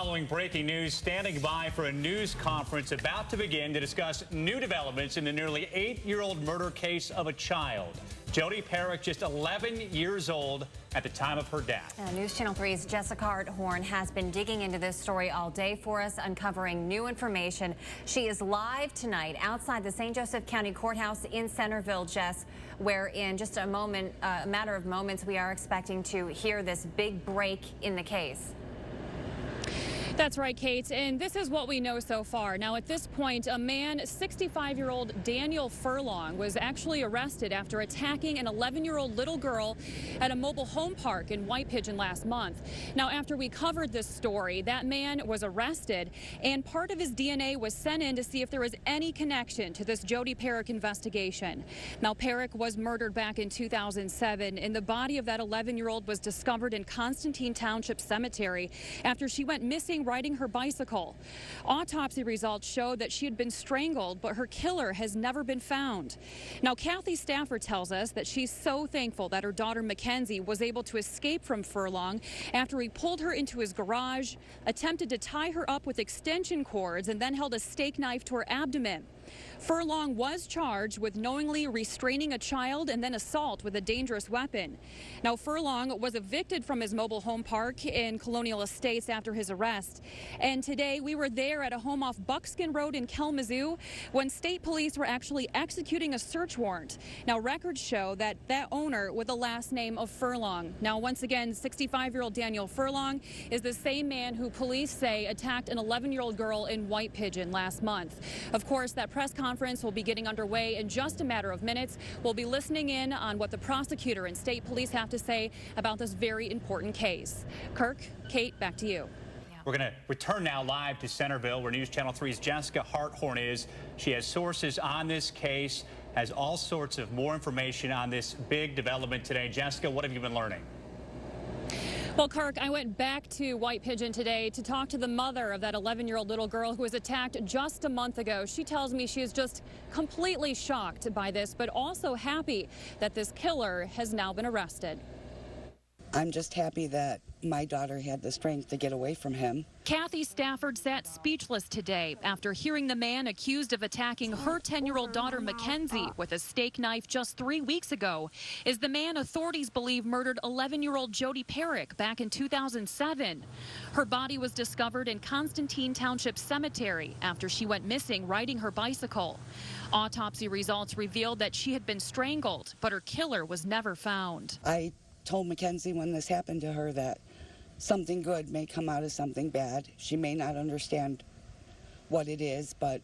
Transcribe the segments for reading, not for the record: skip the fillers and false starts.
following breaking news, standing by for a news conference about to begin to discuss new developments in the nearly 8-year-old murder case of a child. Jodi Parrack, just 11 years old at the time of her death. News Channel 3's Jessica Harthorn has been digging into this story all day for us, uncovering new information. She is live tonight outside the St. Joseph County Courthouse in Centerville, Jess, where in just a matter of moments, we are expecting to hear this big break in the case. That's right, Kate, and this is what we know so far. Now, at this point, a man, 65-year-old Daniel Furlong, was actually arrested after attacking an 11-year-old little girl at a mobile home park in White Pigeon last month. Now, after we covered this story, that man was arrested, and part of his DNA was sent in to see if there was any connection to this Jodi Parrack investigation. Now, Parrack was murdered back in 2007, and the body of that 11-year-old was discovered in Constantine Township Cemetery after she went missing riding her bicycle. Autopsy results showed that she had been strangled, but her killer has never been found. Now, Kathy Stafford tells us that she's so thankful that her daughter Mackenzie was able to escape from Furlong after he pulled her into his garage, attempted to tie her up with extension cords, and then held a steak knife to her abdomen. Furlong was charged with knowingly restraining a child and then assault with a dangerous weapon. Now, Furlong was evicted from his mobile home park in Colonial Estates after his arrest. And today we were there at a home off Buckskin Road in Kalamazoo when state police were actually executing a search warrant. Now, records show that owner with the last name of Furlong. Now, once again, 65-year-old Daniel Furlong is the same man who police say attacked an 11-year-old girl in White Pigeon last month. Of course, that press conference will be getting underway in just a matter of minutes. We'll be listening in on what the prosecutor and state police have to say about this very important case. Kirk, Kate, back to you. We're going to return now live to Centerville, where News Channel 3's Jessica Harthorn is. She has sources on this case, has all sorts of more information on this big development today. Jessica, what have you been learning? Well, Kirk, I went back to White Pigeon today to talk to the mother of that 11-year-old little girl who was attacked just a month ago. She tells me she is just completely shocked by this, but also happy that this killer has now been arrested. I'm just happy that my daughter had the strength to get away from him. Kathy Stafford sat speechless today after hearing the man accused of attacking her 10-year-old daughter Mackenzie with a steak knife just 3 weeks ago is the man authorities believe murdered 11-year-old Jodi Parrack back in 2007. Her body was discovered in Constantine Township Cemetery after she went missing riding her bicycle. Autopsy results revealed that she had been strangled, but her killer was never found. I told Mackenzie when this happened to her that something good may come out of something bad. She may not understand what it is, but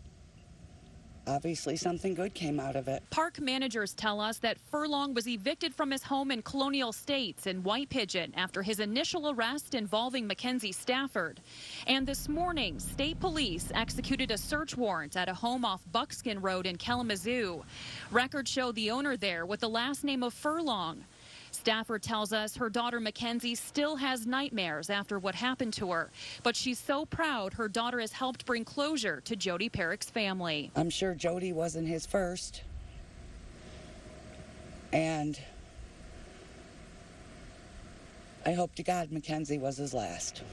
obviously something good came out of it. Park managers tell us that Furlong was evicted from his home in Colonial Estates in White Pigeon after his initial arrest involving Mackenzie Stafford. And this morning, state police executed a search warrant at a home off Buckskin Road in Kalamazoo. Records show the owner there with the last name of Furlong. Stafford tells us her daughter Mackenzie still has nightmares after what happened to her, but she's so proud her daughter has helped bring closure to Jodi Parrack's family. I'm sure Jodi wasn't his first, and I hope to God Mackenzie was his last.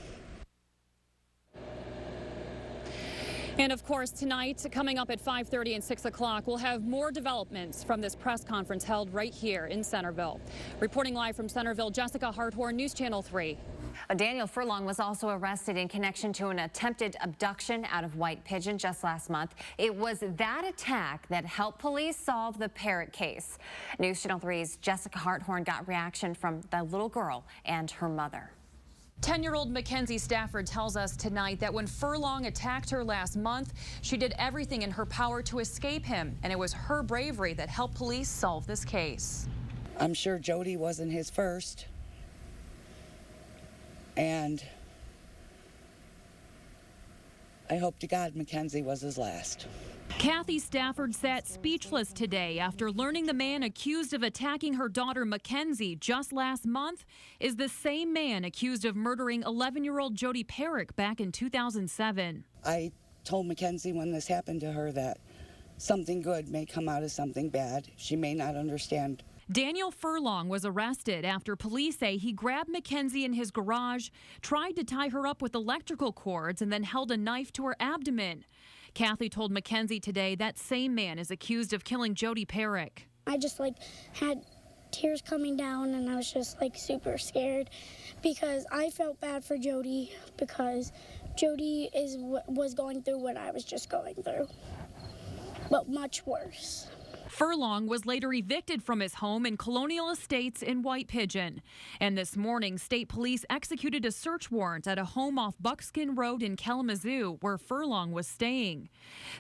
And of course, tonight, coming up at 5:30 and 6 o'clock, we'll have more developments from this press conference held right here in Centerville. Reporting live from Centerville, Jessica Harthorn, News Channel 3. Daniel Furlong was also arrested in connection to an attempted abduction out of White Pigeon just last month. It was that attack that helped police solve the Parrack case. News Channel 3's Jessica Harthorn got reaction from the little girl and her mother. 10-year-old Mackenzie Stafford tells us tonight that when Furlong attacked her last month, she did everything in her power to escape him, and it was her bravery that helped police solve this case. I'm sure Jodi wasn't his first, and I hope to God Mackenzie was his last. Kathy Stafford sat speechless today after learning the man accused of attacking her daughter Mackenzie just last month is the same man accused of murdering 11-year-old Jodi Parrack back in 2007. I told Mackenzie when this happened to her that something good may come out of something bad. She may not understand. Daniel Furlong was arrested after police say he grabbed Mackenzie in his garage, tried to tie her up with electrical cords, and then held a knife to her abdomen. Kathy told Mackenzie today that same man is accused of killing Jodi Parrack. I just had tears coming down, and I was just super scared because I felt bad for Jodi, because Jodi was going through what I was just going through, but much worse. Furlong was later evicted from his home in Colonial Estates in White Pigeon. And this morning, state police executed a search warrant at a home off Buckskin Road in Kalamazoo, where Furlong was staying.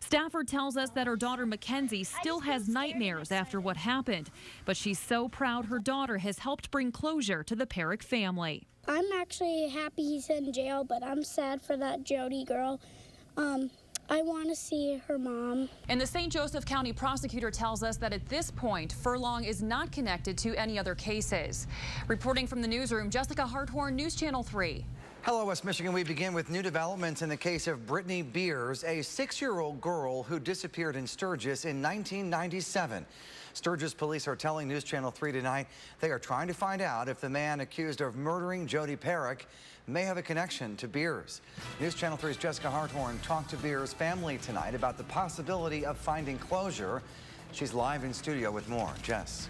Stafford tells us that her daughter Mackenzie still has nightmares after what happened, but she's so proud her daughter has helped bring closure to the Parrack family. I'm actually happy he's in jail, but I'm sad for that Jodi girl. I want to see her mom. And the St. Joseph County prosecutor tells us that at this point, Furlong is not connected to any other cases. Reporting from the newsroom, Jessica Harthorn, News Channel 3. Hello, West Michigan. We begin with new developments in the case of Brittney Beers, a 6-year-old girl who disappeared in Sturgis in 1997. Sturgis police are telling News Channel 3 tonight they are trying to find out if the man accused of murdering Jodi Parrack may have a connection to Beers. News Channel 3's Jessica Harthorn talked to Beers' family tonight about the possibility of finding closure. She's live in studio with more. Jess.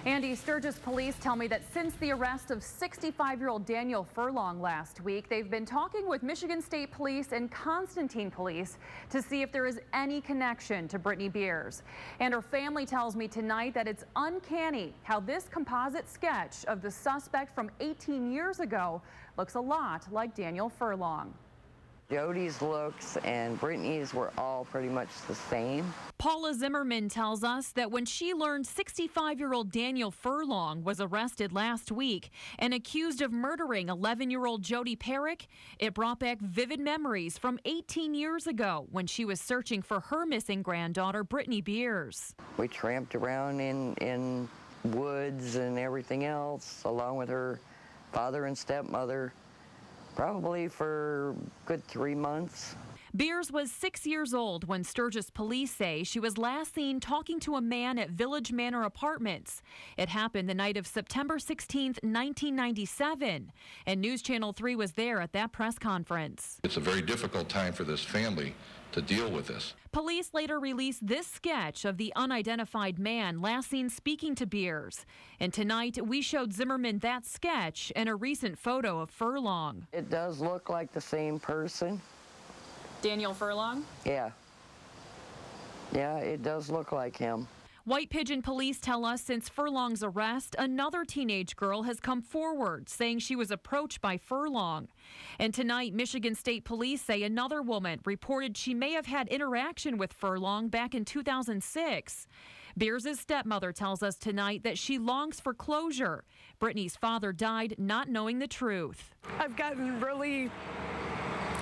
Andy, Sturgis police tell me that since the arrest of 65-year-old Daniel Furlong last week, they've been talking with Michigan State Police and Constantine Police to see if there is any connection to Brittney Beers. And her family tells me tonight that it's uncanny how this composite sketch of the suspect from 18 years ago looks a lot like Daniel Furlong. Jodi's looks and Brittney's were all pretty much the same. Paula Zimmerman tells us that when she learned 65-year-old Daniel Furlong was arrested last week and accused of murdering 11-year-old Jodi Parrack, it brought back vivid memories from 18 years ago when she was searching for her missing granddaughter, Brittney Beers. We tramped around in woods and everything else, along with her father and stepmother, probably for a good 3 months. Beers was 6 years old when Sturgis police say she was last seen talking to a man at Village Manor Apartments. It happened the night of September 16th, 1997, and News Channel 3 was there at that press conference. It's a very difficult time for this family to deal with this. Police later released this sketch of the unidentified man last seen speaking to Beers. And tonight, we showed Zimmerman that sketch and a recent photo of Furlong. It does look like the same person. Daniel Furlong? Yeah. Yeah, it does look like him. White Pigeon police tell us since Furlong's arrest, another teenage girl has come forward saying she was approached by Furlong. And tonight, Michigan State Police say another woman reported she may have had interaction with Furlong back in 2006. Beers' stepmother tells us tonight that she longs for closure. Brittney's father died not knowing the truth. I've gotten really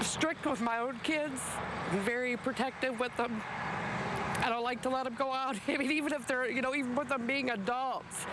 strict with my own kids, very protective with them. I don't like to let them go out. I mean, even if they're, even with them being adults.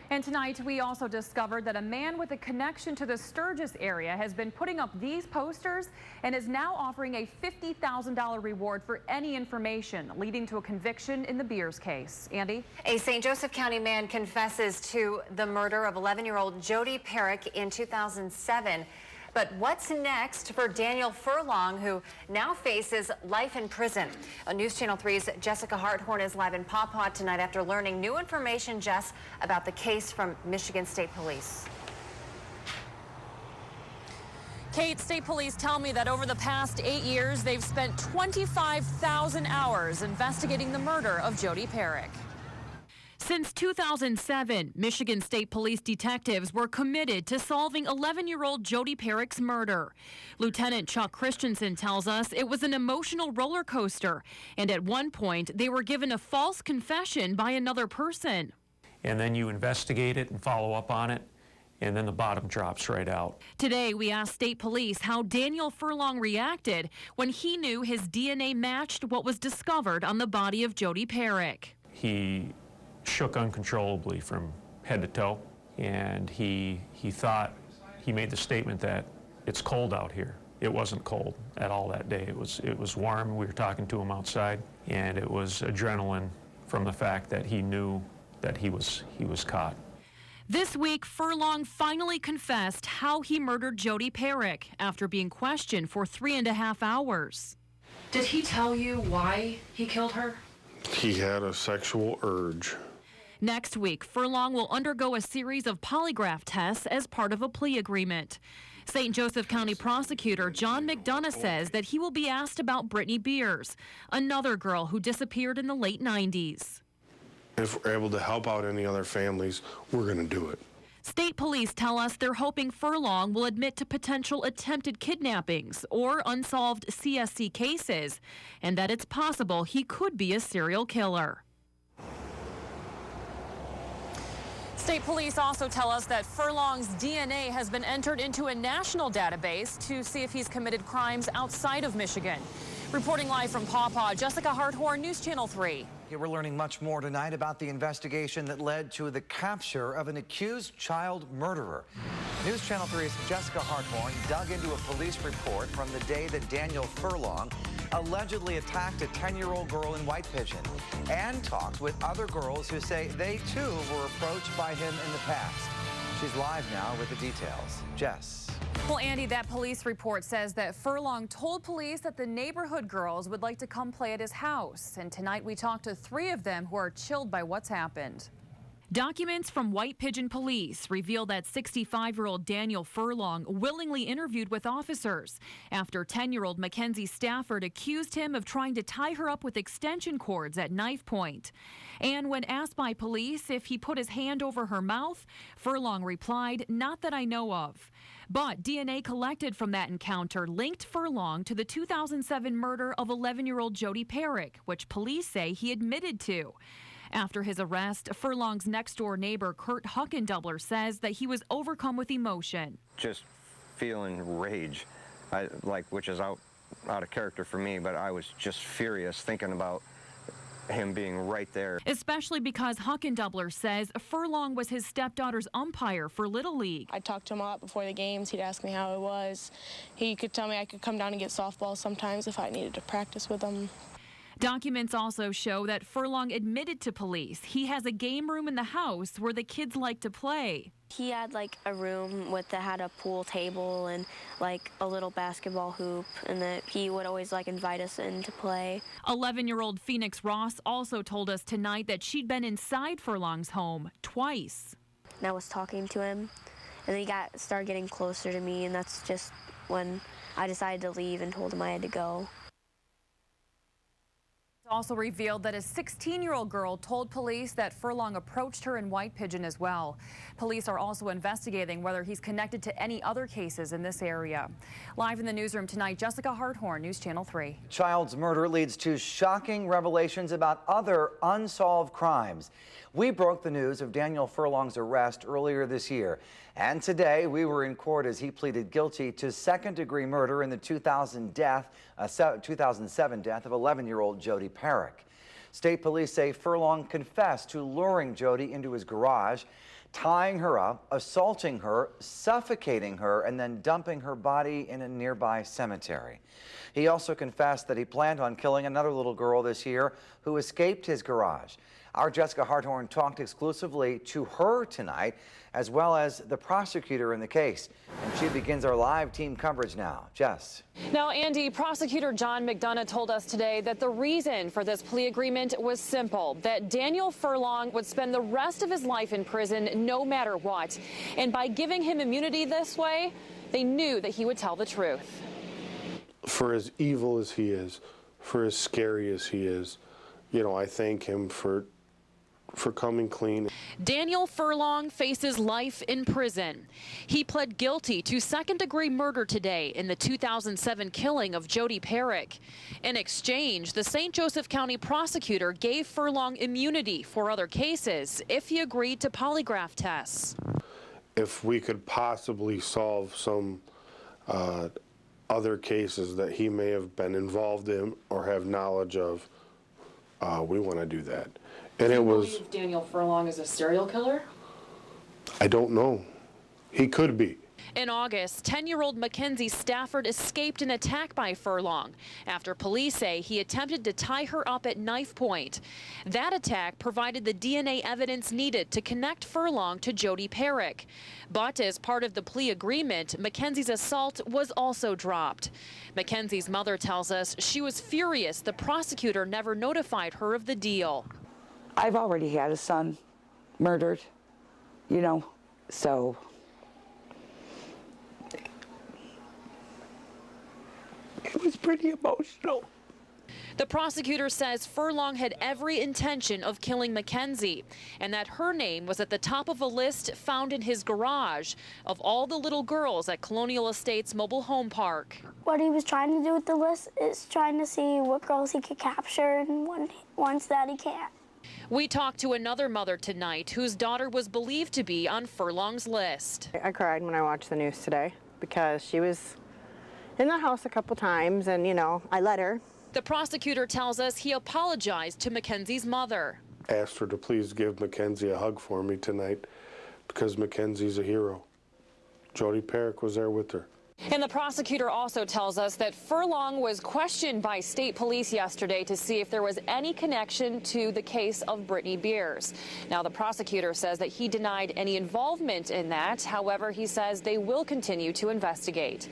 And tonight, we also discovered that a man with a connection to the Sturgis area has been putting up these posters and is now offering a $50,000 reward for any information leading to a conviction in the Beers case. Andy? A St. Joseph County man confesses to the murder of 11-year-old Jodi Parrack in 2007. But what's next for Daniel Furlong, who now faces life in prison? News Channel 3's Jessica Harthorn is live in Paw Paw tonight after learning new information, Jess, about the case from Michigan State Police. Kate, state police tell me that over the past 8 years, they've spent 25,000 hours investigating the murder of Jodi Parrack. Since 2007, Michigan State Police detectives were committed to solving 11-year-old Jodi Parrack's murder. Lieutenant Chuck Christensen tells us it was an emotional roller coaster, and at one point they were given a false confession by another person. And then you investigate it and follow up on it, and then the bottom drops right out. Today, we asked state police how Daniel Furlong reacted when he knew his DNA matched what was discovered on the body of Jodi Parrack. He shook uncontrollably from head to toe, and he thought, he made the statement that it's cold out here. It wasn't cold at all that day. It was warm. We were talking to him outside, and it was adrenaline from the fact that he knew that he was caught. This week, Furlong finally confessed how he murdered Jodi Parrack after being questioned for 3.5 hours. Did he tell you why he killed her? He had a sexual urge. Next week, Furlong will undergo a series of polygraph tests as part of a plea agreement. St. Joseph County Prosecutor John McDonough says that he will be asked about Brittney Beers, another girl who disappeared in the late 90s. If we're able to help out any other families, we're going to do it. State police tell us they're hoping Furlong will admit to potential attempted kidnappings or unsolved CSC cases, and that it's possible he could be a serial killer. State police also tell us that Furlong's DNA has been entered into a national database to see if he's committed crimes outside of Michigan. Reporting live from Paw Paw, Jessica Harthorn, News Channel 3. Yeah, we're learning much more tonight about the investigation that led to the capture of an accused child murderer. News Channel 3's Jessica Harthorn dug into a police report from the day that Daniel Furlong allegedly attacked a 10-year-old girl in White Pigeon and talked with other girls who say they too were approached by him in the past. She's live now with the details. Jess. Well, Andy, that police report says that Furlong told police that the neighborhood girls would like to come play at his house. And tonight we talked to 3 of them who are chilled by what's happened. Documents from White Pigeon police reveal that 65-year-old Daniel Furlong willingly interviewed with officers after 10-year-old Mackenzie Stafford accused him of trying to tie her up with extension cords at knife point. And when asked by police if he put his hand over her mouth, Furlong replied, "Not that I know of." But DNA collected from that encounter linked Furlong to the 2007 murder of 11-year-old Jodi Parrack, which police say he admitted to. After his arrest, Furlong's next-door neighbor, Kurt Huckendubler, says that he was overcome with emotion. Just feeling rage, which is out of character for me, but I was just furious thinking about him being right there. Especially because Huckendubler says Furlong was his stepdaughter's umpire for Little League. I talked to him a lot before the games. He'd ask me how it was. He could tell me I could come down and get softball sometimes if I needed to practice with him. Documents also show that Furlong admitted to police he has a game room in the house where the kids like to play. He had like a room that had a pool table and like a little basketball hoop, and that he would always like invite us in to play. 11-year-old Phoenix Ross also told us tonight that she'd been inside Furlong's home twice. And I was talking to him, and then he started getting closer to me, and that's just when I decided to leave and told him I had to go. Also revealed that a 16-year-old girl told police that Furlong approached her in White Pigeon as well. Police are also investigating whether he's connected to any other cases in this area. Live in the newsroom tonight, Jessica Harthorn, News Channel 3. Child's murder leads to shocking revelations about other unsolved crimes. We broke the news of Daniel Furlong's arrest earlier this year. And today we were in court as he pleaded guilty to second-degree murder in the 2007 death of 11-year-old Jodi Parrack. State police say Furlong confessed to luring Jodi into his garage, tying her up, assaulting her, suffocating her, and then dumping her body in a nearby cemetery. He also confessed that he planned on killing another little girl this year who escaped his garage. Our Jessica Harthorn talked exclusively to her tonight, as well as the prosecutor in the case. And she begins our live team coverage now. Jess. Now, Andy, prosecutor John McDonough told us today that the reason for this plea agreement was simple, that Daniel Furlong would spend the rest of his life in prison no matter what. And by giving him immunity this way, they knew that he would tell the truth. For as evil as he is, for as scary as he is, you know, I thank him for coming clean. Daniel Furlong faces life in prison. He pled guilty to second-degree murder today in the 2007 killing of Jodi Parrack. In exchange, the St. Joseph County prosecutor gave Furlong immunity for other cases if he agreed to polygraph tests. If we could possibly solve some other cases that he may have been involved in or have knowledge of, we want to do that. And it was. Do you believe Daniel Furlong is a serial killer? I don't know. He could be. In August, 10-year-old Mackenzie Stafford escaped an attack by Furlong after police say he attempted to tie her up at knife point. That attack provided the DNA evidence needed to connect Furlong to Jodi Parrack. But as part of the plea agreement, Mackenzie's assault was also dropped. Mackenzie's mother tells us she was furious the prosecutor never notified her of the deal. I've already had a son murdered, you know, so it was pretty emotional. The prosecutor says Furlong had every intention of killing Mackenzie and that her name was at the top of a list found in his garage of all the little girls at Colonial Estates Mobile Home Park. What he was trying to do with the list is trying to see what girls he could capture and ones that he can't. We talked to another mother tonight whose daughter was believed to be on Furlong's list. I cried when I watched the news today because she was in the house a couple times and, you know, I let her. The prosecutor tells us he apologized to Mackenzie's mother. Asked her to please give Mackenzie a hug for me tonight because Mackenzie's a hero. Jodi Parrack was there with her. And the prosecutor also tells us that Furlong was questioned by state police yesterday to see if there was any connection to the case of Brittney Beers. Now, the prosecutor says that he denied any involvement in that. However, he says they will continue to investigate.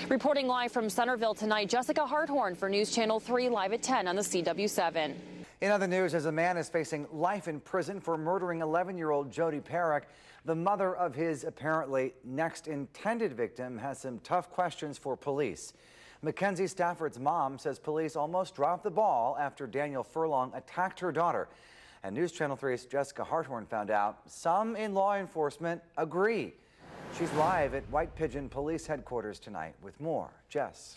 Reporting live from Centerville tonight, Jessica Harthorn for News Channel 3, live at 10 on the CW7. In other news, as a man is facing life in prison for murdering 11-year-old Jodi Parrack, the mother of his apparently next intended victim has some tough questions for police. Mackenzie Stafford's mom says police almost dropped the ball after Daniel Furlong attacked her daughter. And News Channel 3's Jessica Harthorn found out some in law enforcement agree. She's live at White Pigeon Police Headquarters tonight with more. Jess.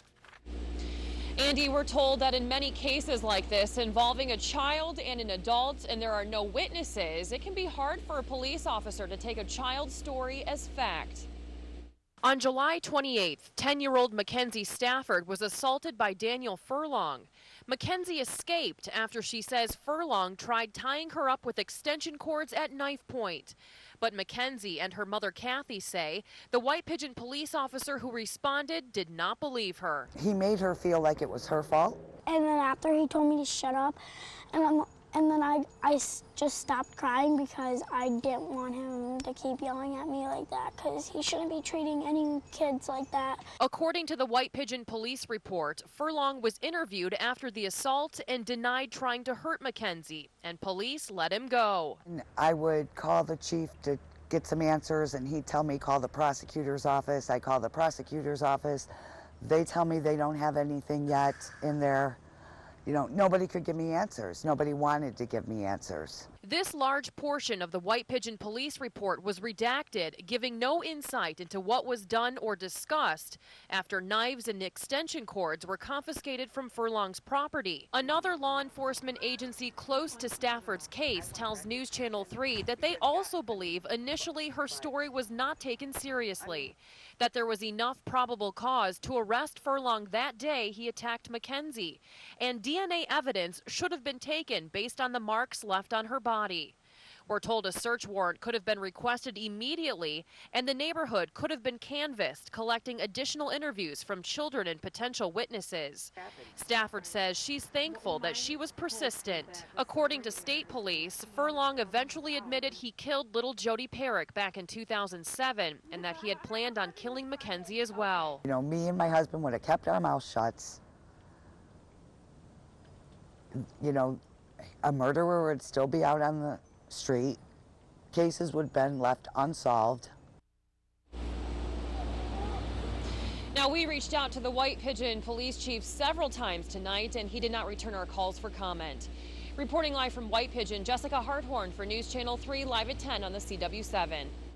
Andy, we're told that in many cases like this involving a child and an adult and there are no witnesses, it can be hard for a police officer to take a child's story as fact. On July 28th, 10-year-old Mackenzie Stafford was assaulted by Daniel Furlong. Mackenzie escaped after she says Furlong tried tying her up with extension cords at knife point. But Mackenzie and her mother Kathy say the White Pigeon police officer who responded did not believe her. He made her feel like it was her fault. And then after he told me to shut up, and then I just stopped crying because I didn't want him to keep yelling at me like that because he shouldn't be treating any kids like that. According to the White Pigeon police report, Furlong was interviewed after the assault and denied trying to hurt Mackenzie, and police let him go. I would call the chief to get some answers, and he'd tell me call the prosecutor's office. I call the prosecutor's office. They tell me they don't have anything yet in there. You know, nobody could give me answers. Nobody wanted to give me answers. This large portion of the White Pigeon police report was redacted, giving no insight into what was done or discussed after knives and extension cords were confiscated from Furlong's property. Another law enforcement agency close to Stafford's case tells News Channel 3 that they also believe initially her story was not taken seriously, that there was enough probable cause to arrest Furlong that day he attacked Mackenzie, and DNA evidence should have been taken based on the marks left on her body. We're told a search warrant could have been requested immediately, and the neighborhood could have been canvassed, collecting additional interviews from children and potential witnesses. Stafford says she's thankful that she was persistent. According to state police, Furlong eventually admitted he killed little Jodi Parrack back in 2007, and that he had planned on killing Mackenzie as well. You know, me and my husband would have kept our mouths shut. You know, a murderer would still be out on the street. Cases would have been left unsolved. Now, we reached out to the White Pigeon police chief several times tonight, and he did not return our calls for comment. Reporting live from White Pigeon, Jessica Harthorn for News Channel 3, live at 10 on the CW7.